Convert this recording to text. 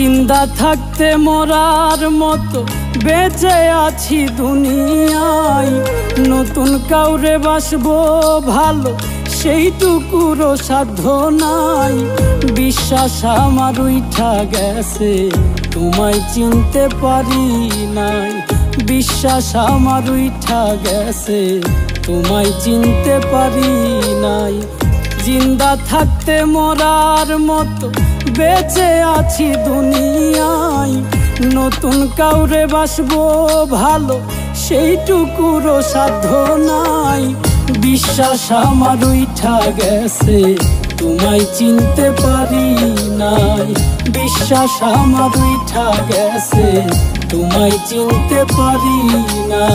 জিন্দা থাকতে মরার মতো বেঁচে আছি দুনিয়ায়, নতুন কাউরে বাসবো ভালো সেইটুকুরও সাধ্য নাই। বিশ্বাস আমার উইঠা গেছে তোমায় চিনতে পারি নাই, বিশ্বাস আমার উইঠা গেছে তোমায় চিনতে পারি নাই। জিন্দা থাকতে মরার মতো বেঁচে আছি দুনিয়ায়, নতুন কাউরে বাসবো ভালো সেইটুকুরও সাধ্য নাই। বিশ্বাস আমার উইঠা গেছে তোমায় চিনতে পারি নাই, বিশ্বাস আমার উইঠা গেছে তোমায় চিনতে পারি না।